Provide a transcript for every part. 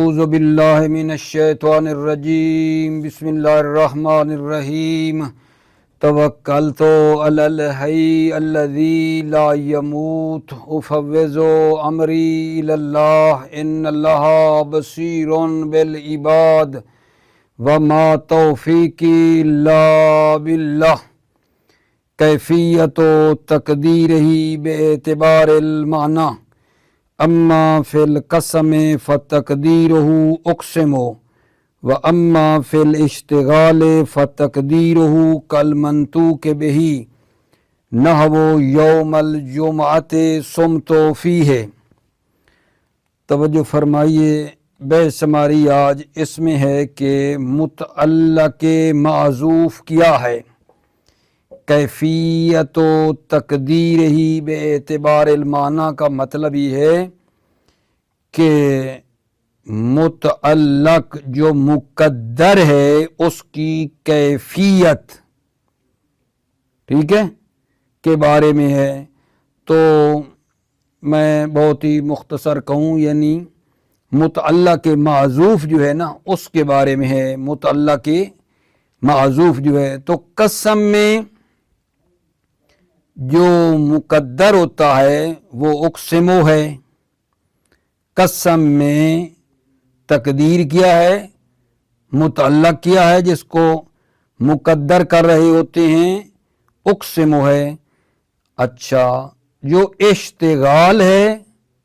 اعوذ باللہ من الشیطان الرجیم بسم اللہ الرحمن الرحیم توکلت علی الحی الذی لا یموت افوض امری الی اللہ ان اللہ بصیر بالعباد وما توفیقی الا باللہ کیفیت و تقدیرہی باعتبار المعنی اما فی القسم فتقدیرہ اقسم و اما فی الاشتغال فتقدیرہ کالمنطوق بہ نحو یوم الجمعۃ صمت فیہ۔ توجہ فرمائیے، بحث ہماری آج اس میں ہے کہ متعلق معذوف کیا ہے، کیفیت و تقدیر ہی بے اعتبار المعنی کا مطلب یہ ہے کہ متعلق جو مقدر ہے اس کی کیفیت، ٹھیک ہے، کے بارے میں ہے۔ تو میں بہت ہی مختصر کہوں، یعنی متعلق معذوف جو ہے نا اس کے بارے میں ہے۔ متعلق معذوف جو ہے تو قسم میں جو مقدر ہوتا ہے وہ اقسمو ہے، قسم میں تقدیر کیا ہے، متعلق کیا ہے جس کو مقدر کر رہے ہوتے ہیں، اقسمو ہے۔ اچھا، جو اشتغال ہے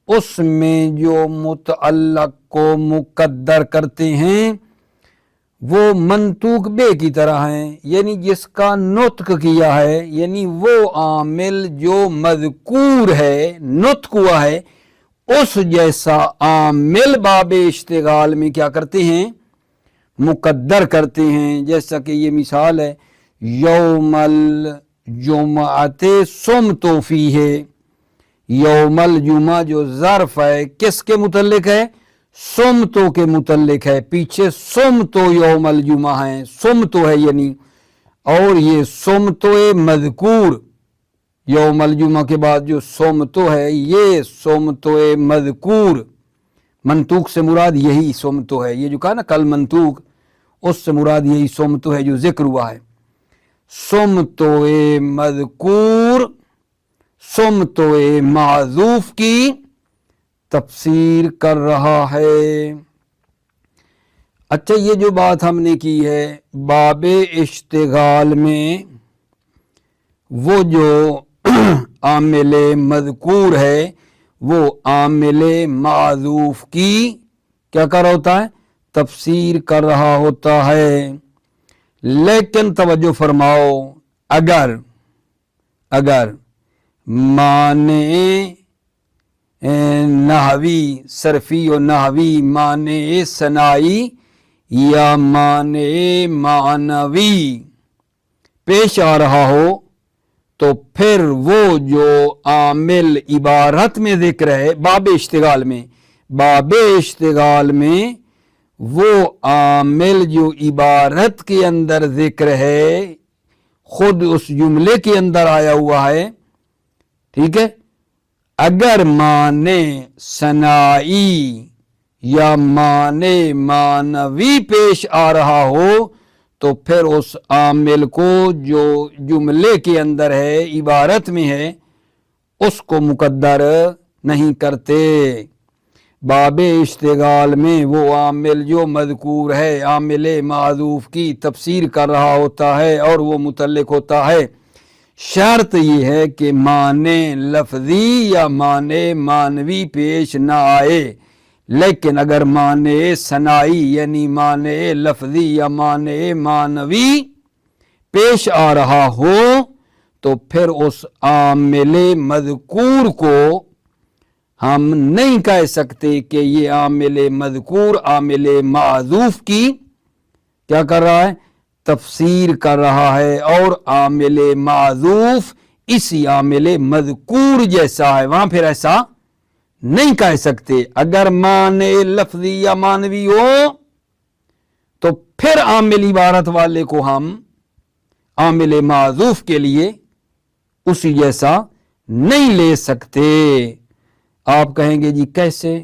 اس میں جو متعلق کو مقدر کرتے ہیں وہ منطوق بے کی طرح ہیں، یعنی جس کا نطق کیا ہے، یعنی وہ عامل جو مذکور ہے، نطق ہوا ہے، اس جیسا عامل باب اشتغال میں کیا کرتے ہیں، مقدر کرتے ہیں۔ جیسا کہ یہ مثال ہے، یوم الجمعۃ صمت فیہ، یوم الجمعہ جو ظرف ہے کس کے متعلق ہے، صمتو کے متعلق ہے، پیچھے صمتو یوم الجمعہ ہے، صمتو ہے یعنی، اور یہ صمتو مذکور، یوم الجمعہ کے بعد جو صمتو ہے یہ صمتو مذکور، منطوق سے مراد یہی صمتو ہے، یہ جو کہا نا کل منطوق، اس سے مراد یہی صمتو ہے جو ذکر ہوا ہے۔ صمتو مذکور، صمتو معذوف کی تفسیر کر رہا ہے۔ اچھا، یہ جو بات ہم نے کی ہے باب اشتغال میں، وہ جو عامل مذکور ہے وہ عامل معذوف کی کیا کر رہا ہوتا ہے، تفسیر کر رہا ہوتا ہے۔ لیکن توجہ فرماؤ، اگر معنی نحوی، صرفی و نحوی، معنی ثنائی یا معنی معنوی پیش آ رہا ہو تو پھر وہ جو عامل عبارت میں ذکر ہے باب اشتغال میں وہ عامل جو عبارت کے اندر ذکر ہے خود اس جملے کے اندر آیا ہوا ہے، ٹھیک ہے، اگر معنی ثنائی یا معنی معنوی پیش آ رہا ہو تو پھر اس عامل کو جو جملے کے اندر ہے، عبارت میں ہے، اس کو مقدر نہیں کرتے۔ باب اشتغال میں وہ عامل جو مذکور ہے عامل معذوف کی تفسیر کر رہا ہوتا ہے اور وہ متعلق ہوتا ہے۔ شرط یہ ہے کہ معنی لفظی یا معنی معنوی پیش نہ آئے، لیکن اگر معنی ثنائی یعنی معنی لفظی یا معنی معنوی پیش آ رہا ہو تو پھر اس عامل مذکور کو ہم نہیں کہہ سکتے کہ یہ عامل مذکور عامل معذوف کی کیا کر رہا ہے، تفسیر کر رہا ہے، اور عامل معذوف اسی عامل مذکور جیسا ہے، وہاں پھر ایسا نہیں کہہ سکتے۔ اگر معنی لفظی یا معنوی ہو تو پھر عامل عبارت والے کو ہم عامل معذوف کے لیے اسی جیسا نہیں لے سکتے۔ آپ کہیں گے جی کیسے،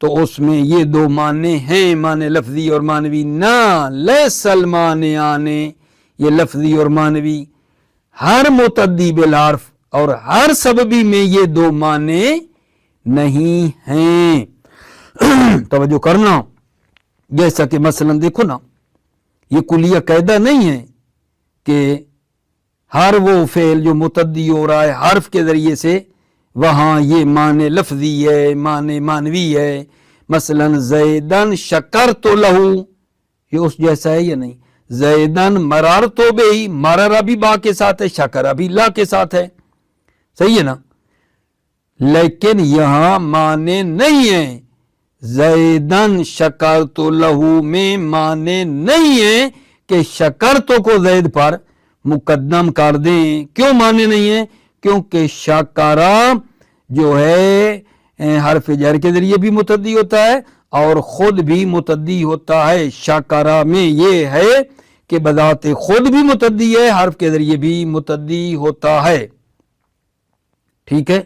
تو اس میں یہ دو معنی ہیں، معنی لفظی اور معنوی. نہ لیس المانعان، یہ لفظی اور معنوی ہر متعدی بالحرف اور ہر سببی میں یہ دو معنی نہیں ہیں. توجہ کرنا، جیسا کہ مثلا دیکھو نا، یہ کلیہ قاعدہ نہیں ہے کہ ہر وہ فعل جو متعدی ہو رہا ہے حرف کے ذریعے سے وہاں یہ معنی لفظی ہے، معنی معنوی ہے. مثلا زیدن شکرت لہو، یہ اس جیسا ہے یا نہیں؟ زیدن مررت بہی، مررا بھی با کے ساتھ ہے، شکرا بھی لا کے ساتھ ہے، صحیح ہے نا؟ لیکن یہاں معنی نہیں ہے. زیدن شکرت لہو میں معنی نہیں ہے کہ شکرتو کو زید پر مقدم کر دیں. کیوں معنی نہیں ہے؟ کیونکہ شکرا جو ہے حرف جر کے ذریعے بھی متعدی ہوتا ہے اور خود بھی متعدی ہوتا ہے. شکرا میں یہ ہے کہ بذات خود بھی متعدی ہے، حرف کے ذریعے بھی متعدی ہوتا ہے. ٹھیک ہے.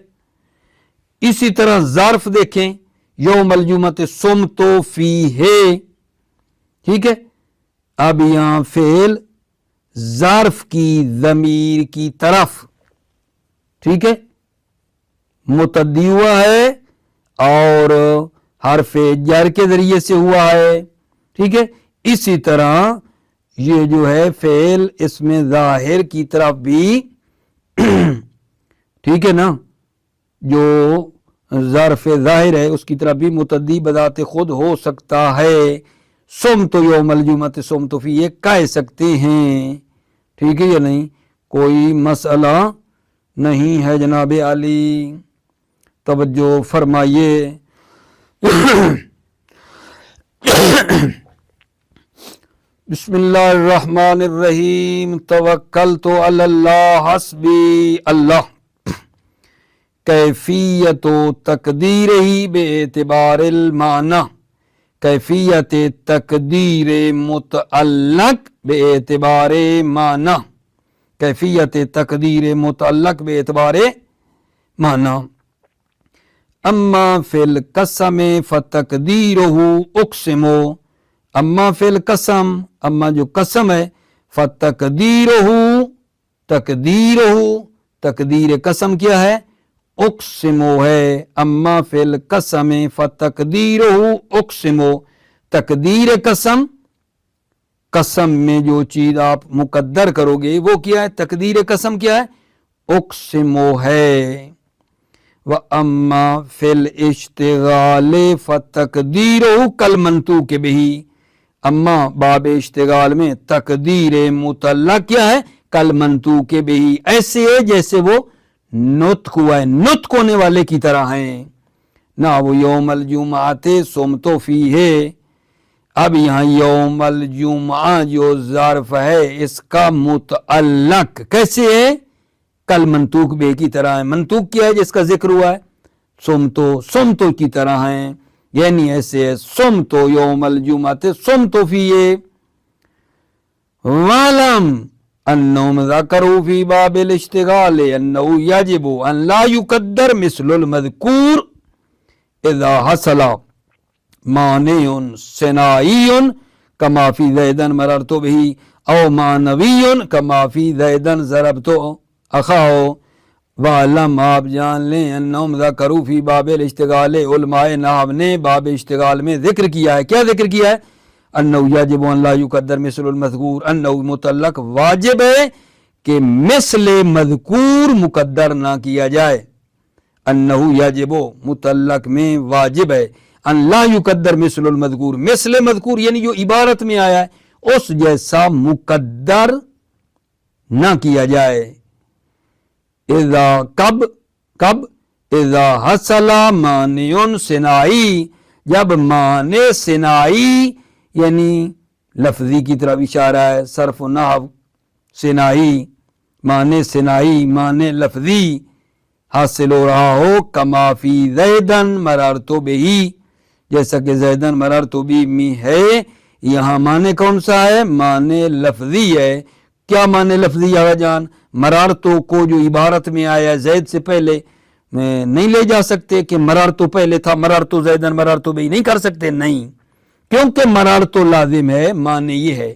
اسی طرح ظرف دیکھیں، یوم الجمعۃ صمت فیہ، ٹھیک ہے. اب یہاں فعل ظرف کی ضمیر کی طرف، ٹھیک ہے، متعدی ہوا ہے اور حرف جر کے ذریعے سے ہوا ہے، ٹھیک ہے. اسی طرح یہ جو ہے فعل اس میں ظاہر کی طرف بھی ٹھیک ہے نا، جو ظرف ظاہر ہے اس کی طرف بھی متعدی بذات خود ہو سکتا ہے. صمت یوم الجمعۃ صمت فیہ کہہ سکتے ہیں، ٹھیک ہے یا نہیں؟ کوئی مسئلہ نہیں ہے جناب علی. توجہ فرمائیے. بسم اللہ الرحمن الرحیم. توکلت علی اللہ حسبی اللہ. کیفیت و تقدیر ہی بے اعتبار المعنی، کیفیت تقدیر متعلق بے اعتبار معنی، کیفیت تقدیر متعلق بے اعتبار معنی. اما فی القسم فتقدیرہ اقسم، اما فی القسم، اما جو قسم ہے، فتقدیرہ، تقدیرہ، تقدیر قسم کیا ہے؟ اقسم ہے. اما فی القسم فتقدیرہ اقسم، تقدیر قسم، قسم میں جو چیز آپ مقدر کرو گے وہ کیا ہے؟ تقدیر قسم کیا ہے؟ اقسم ہے. وَأَمَّا فِي الْإِشْتِغَالِ فَتَقْدِيرُهُ كَالْمَنْطُوقِ بِهِ، اما باب اشتغال میں تقدیر متعلق کیا ہے؟ كَالْمَنْطُوقِ بِهِ، ایسے ہے جیسے وہ نطق ہوا ہے، نطق ہونے والے کی طرح ہیں. نہ وہ یوم الجمعۃ صمت فیہ. اب یہاں یوم الجمعہ جو ظرف ہے اس کا متعلق کیسے ہے؟ کل منطوق بے کی طرح ہے. منطوق کیا ہے جس کا ذکر ہوا ہے؟ صمتو، صمتو کی طرح ہیں، یعنی ایسے ہے صمتو یوم الجمعۃ صمتو فیہ. وَعْلَمْ أَنَّهُمْ ذَكَرُوا فِي بَابِ الْاشْتِغَالِ أَنَّهُ يَجِبُ أَنْ لَا يُقَدَّرْ مِثْلُ الْمَذْكُورِ إِذَا حَصَلَ مَانِعٌ صِنَاعِيٌّ كَمَا فِي زَيْدٍ مَرَرْتُ بِهِ أَوْ مَعنَوِيٌّ كَمَا فِي زَيْدٍ ضَرَبْتُ أَخَاهُ. وَعْلَمْ، آپ جان لیں، أَنَّهُمْ ذَكَرُوا فِي بَابِ الْاشْتِغَالِ، علماء نحو نے باب اشتغال میں ذکر کیا ہے. کیا ذکر کیا ہے؟ انه یجب ان لا یقدر مثل المذکور، انه متعلق واجب ہے کہ مثل مذکور مقدر نہ کیا جائے. انه یجب متعلق میں واجب ہے، ان لا یقدر مثل المذکور، مثل مذکور یعنی جو عبارت میں آیا ہے اس جیسا مقدر نہ کیا جائے. اذا کب اذا حصل مانع صناعی، جب مانع صناعی یعنی لفظی کی طرف اشارہ ہے، صرف و نحو صناعی، معنی صناعی، معنی لفظی حاصل ہو رہا ہو. کما فی زیدن مررت بہی، جیسا کہ زیدن مررت بی میں ہے، یہاں معنی کون سا ہے؟ معنی لفظی ہے. کیا معنی لفظی ہے جان؟ مررت کو جو عبارت میں آیا زید سے پہلے میں نہیں لے جا سکتے کہ مرار تو پہلے تھا، مرار تو زیدن مرار تو بھی نہیں کر سکتے، نہیں، کیونکہ مرار تو لازم ہے، معنی یہ ہے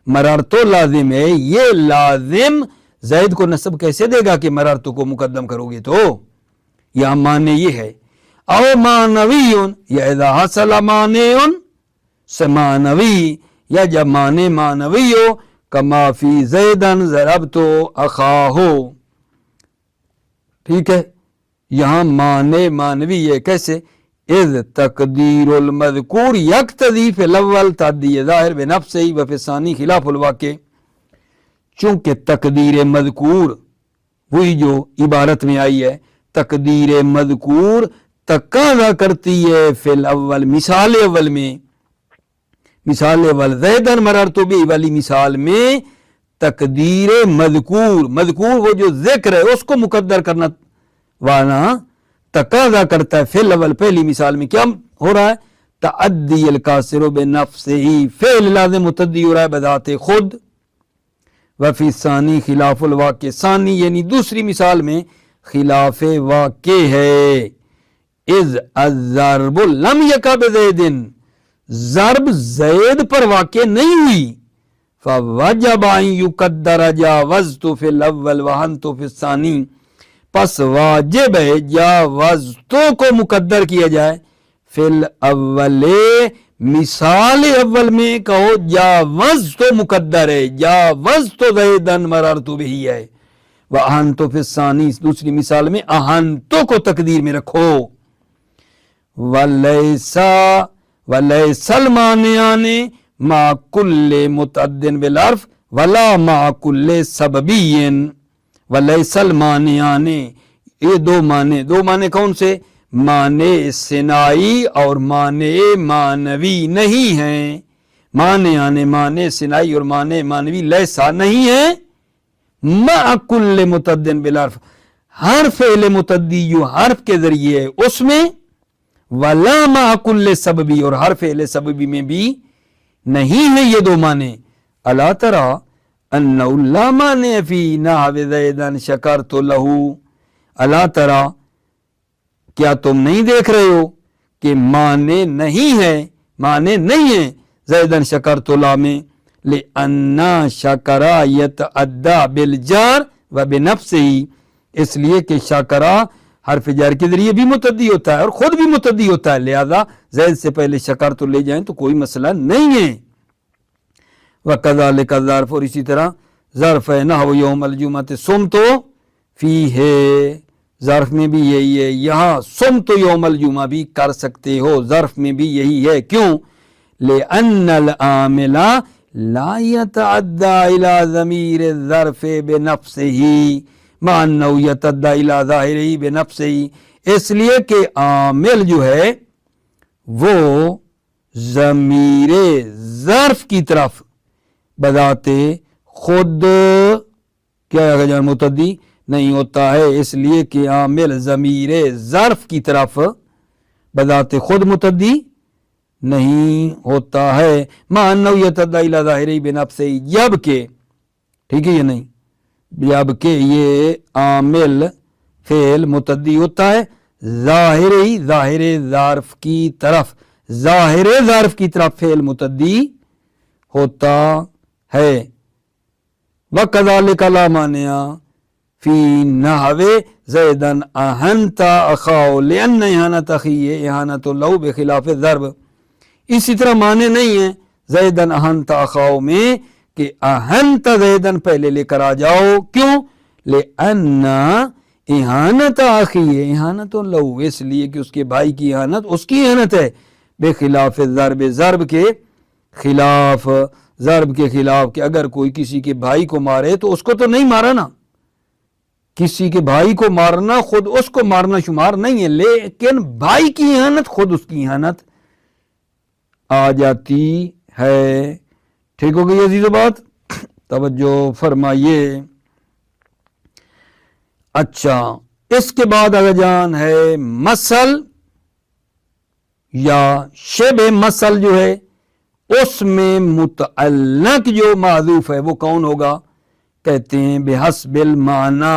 مرار تو لازم ہے، یہ لازم زید کو نصب کیسے دے گا کہ مرار تو کو مقدم کرو گے؟ تو یہاں معنی یہ ہے، او معنویون یا اذا حصل معنیون سے معنوی، یا جب معنی معنوی ہو، کما فی زیدن ضربت اخاہو، ٹھیک ہے، یہاں معنی معنوی ہے کیسے؟ اذ تقدیر المذکور یقتضی فی الاول تعدی ظاہر بنفسہ و فی الثانی خلاف الواقع، چونکہ تقدیر مذکور وہی جو عبارت میں آئی ہے، تقدیر مذکور تقاضا کرتی ہے فی الاول مثال اول میں، مثال اول زیدن مررت بھی والی مثال میں تقدیر مذکور، مذکور وہ جو ذکر ہے اس کو مقدر کرنا وانا تقاضا کرتا ہے فی الاول پہلی مثال میں، کیا ہو رہا ہے؟ تعدی الکاسر بنفسہ، فعل لازم متعدی ہو رہا ہے بذات خود، وفی ثانی خلاف الواقع، ثانی یعنی دوسری مثال میں خلاف واقع ہے، اذ الضرب لم یکا بزید، ضرب زید پر واقع نہیں ہوئی، فوجب ان یقدر جاوزت فی الاول وہنت فی الثانی، پس واجب ہے جاوزتو کو مقدر کیا جائے فی الاول، مثال اول میں کہو جاوزتو مقدر ہے، جاوزتو زیدن مررت بہی ہے، وَأَحَنْتُ فِي الثَّانِي دوسری مثال میں احنتو کو تقدیر میں رکھو، وَلَيْسَ الْمَانِعَانِ مَعَ كُلِّ مُتَعَدٍ بِالْحَرْفِ وَلَا مَعَ كُلِّ سَبَبِيٍّ، وَلَيْسَ الْمَانِعَانِ، یہ دو معنی کون سے؟ معنی سنائی اور معنی معنوی نہیں ہیں، معنی سنائی اور معنی معنوی لیسا نہیں ہیں، مع کل متعدٍ بالحرف، ہر فعل متعدی جو حرف کے ذریعے ہے اس میں، ولا مع کل سببی، اور ہر فعل سببی میں بھی نہیں ہے یہ دو معنی، الا ترى انه لا مانع فی نحو زیدن شکرت لہ، الا ترى کیا تم نہیں دیکھ رہے ہو کہ معنی نہیں ہے زیدن شکرت لہ میں، لأن شکرا یتعدی بالجار و بنفسہ، اس لیے کہ شکرا حرف جار کے ذریعے بھی متعدی ہوتا ہے اور خود بھی متعدی ہوتا ہے، لہذا زید سے پہلے شکر تو لے جائیں تو کوئی مسئلہ نہیں ہے، وَكَذَلِكَ الظَّرْفُ، اور اسی طرح ظرف ہے، نحو یوم الجمعۃ صمت فیہ، ظرف میں بھی یہی ہے، یہاں صمت یوم الجمعہ بھی کر سکتے ہو، ظرف میں بھی یہی ہے، کیوں؟ لأن العامل لا يتعدى الى ضمیر الظرف بنفسه مع انه يتعدى الى ظاہرہ بنفسه، اس لیے کہ عامل جو ہے وہ ضمیر ظرف کی طرف بذات خود کیا جان متعدی نہیں ہوتا ہے، اس لیے کہ عامل ضمیر ظرف کی طرف بذات خود متعدی نہیں ہوتا ہے، مع انہ یتعدی الی ظاہرہ بنفسہ، جبکہ ٹھیک ہے یہ نہیں، جبکہ یہ عامل فعل متعدی ہوتا ہے ظاہر ظرف کی طرف، ظاہر ظرف کی طرف فعل متعدی ہوتا ہے، وَكَذَلِكَ لَا مَانِعَ فی نحو زیدن احنت اخاہ لأن احانت اخیہ احانت لہ بخلاف الضرب، اسی طرح معنی نہیں ہے زیدن احنت اخاہ میں کہ احنت زیدن پہلے لے کر آ جاؤ، کیوں؟ لأن احانت اخیہ احانت لہ، اس لیے کہ اس کے بھائی کی احانت اس کی احانت ہے، بخلاف الضرب، ضرب کے خلاف، کہ اگر کوئی کسی کے بھائی کو مارے تو اس کو تو نہیں مارا نا، کسی کے بھائی کو مارنا خود اس کو مارنا شمار نہیں ہے، لیکن بھائی کی احانت خود اس کی احانت آ جاتی ہے، ٹھیک ہو گئی عزیزو بات، توجہ فرمائیے۔ اچھا، اس کے بعد اگر جان ہے مثل یا شبہ مثل جو ہے اس میں متعلق جو معذوف ہے وہ کون ہوگا؟ کہتے ہیں بحسب المعنی،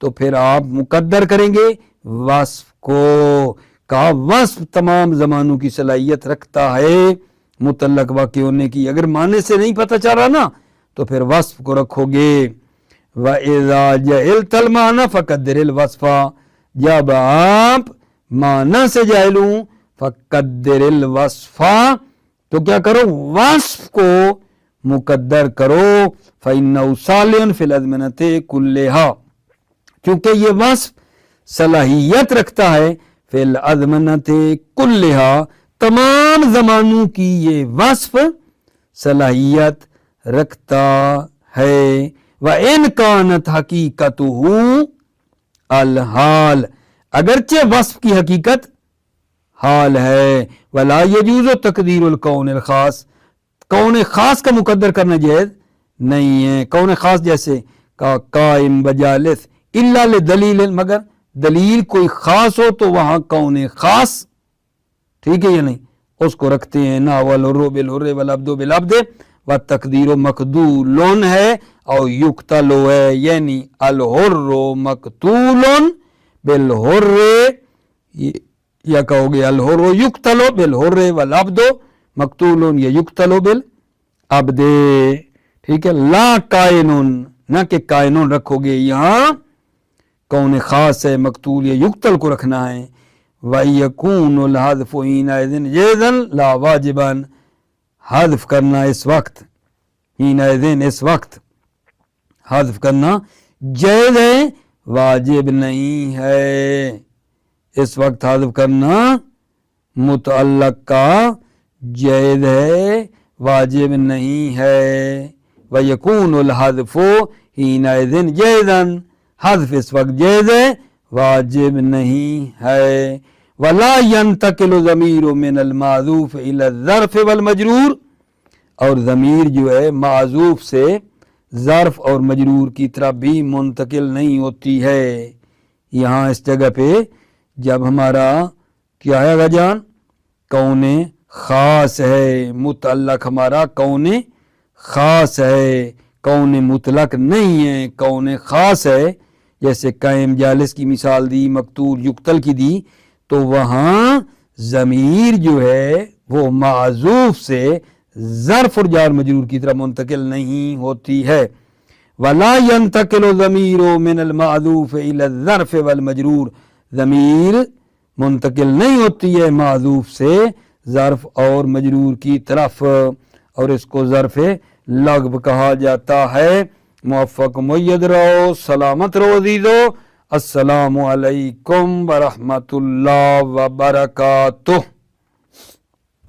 تو پھر آپ مقدر کریں گے وصف کو. کہا وصف تمام زمانوں کی صلاحیت رکھتا ہے متعلق واقع ہونے کی. اگر معنی سے نہیں پتہ چل رہا نا تو پھر وصف کو رکھو گے. وَإِذَا جَهِلْتَ الْمَعْنَى فَقَدِّرِ الْوَصْفَ. جب آپ معنی سے جاہل ہوں فَقَدِّرِ الْوَصْفَ تو کیا کرو وصف کو مقدر کرو. فَإِنَّهُ صَالِحٌ فِي الْأَزْمِنَةِ كُلِّهَا. کیونکہ یہ وصف صلاحیت رکھتا ہے فی الازمنۃ کلھا تمام زمانوں کی یہ وصف صلاحیت رکھتا ہے. وَإِنْ كَانَتْ حَقِيقَتُهُ الحال اگرچہ وصف کی حقیقت حال ہے. وَلَا يَجُوزُ تَقْدِيرُ الْكَوْنِ الْخَاص کون خاص کا مقدر کرنا جائز نہیں ہے. کون خاص جیسے قائم بجالس الا لدلیل مگر دلیل کوئی خاص ہو تو وہاں کون خاص ٹھیک ہے یا نہیں اس کو رکھتے ہیں. نا والحر بالحر والعبد بالعبد والتقدیر مقدول ہے اور یقتل ہے یعنی الحر مقتول بالحر یا کہو گے الحر یقتل بالحر والعبد مقتول یا یقتل بالعبد. ٹھیک ہے. لا کائنون نہ کہ کائنون رکھو گے یہاں کون خاص ہے مقتول یا یقتل کو رکھنا ہے. وَيَكُونُ الْحَذْفُ حِينَئِذٍ جَائِزًا لَا وَاجِبًا حذف کرنا اس وقت حِينَئِذٍ اس وقت حذف کرنا جائز ہے واجب نہیں ہے. اس وقت حذف کرنا متعلق کا جائز ہے واجب نہیں ہے. وَيَكُونُ الْحَذْفُ حِينَئِذٍ جَائِزًا حذف اس وقت جائز ہے واجب نہیں ہے. وَلَا يَنْتَقِلُ ضَمِيرٌ مِّنَ الْمَعْذُوفِ إِلَى الظَّرْفِ وَالْمَجْرُورِ اور ضمیر جو ہے معذوف سے ظرف اور مجرور کی طرف بھی منتقل نہیں ہوتی ہے. یہاں اس جگہ پہ جب ہمارا کیا ہے گا جان کون خاص ہے متعلق ہمارا کون خاص ہے کون مطلق نہیں ہے کون خاص ہے. جیسے قائم جالس کی مثال دی مقتول یقتل کی دی تو وہاں ضمیر جو ہے وہ معذوف سے ظرف اور جار مجرور کی طرح منتقل نہیں ہوتی ہے. وَلَا يَنْتَقِلُ ضَمِيرٌ مِّنَ الْمَعْذُوفِ إِلَى الظَّرْفِ وَالْمَجْرُورِ ضمیر منتقل نہیں ہوتی ہے معذوف سے ظرف اور مجرور کی طرف اور اس کو ظرف لغو کہا جاتا ہے. موفق مید رہو سلامت رہو عزیزو. السلام علیکم ورحمۃ اللہ وبرکاتہ.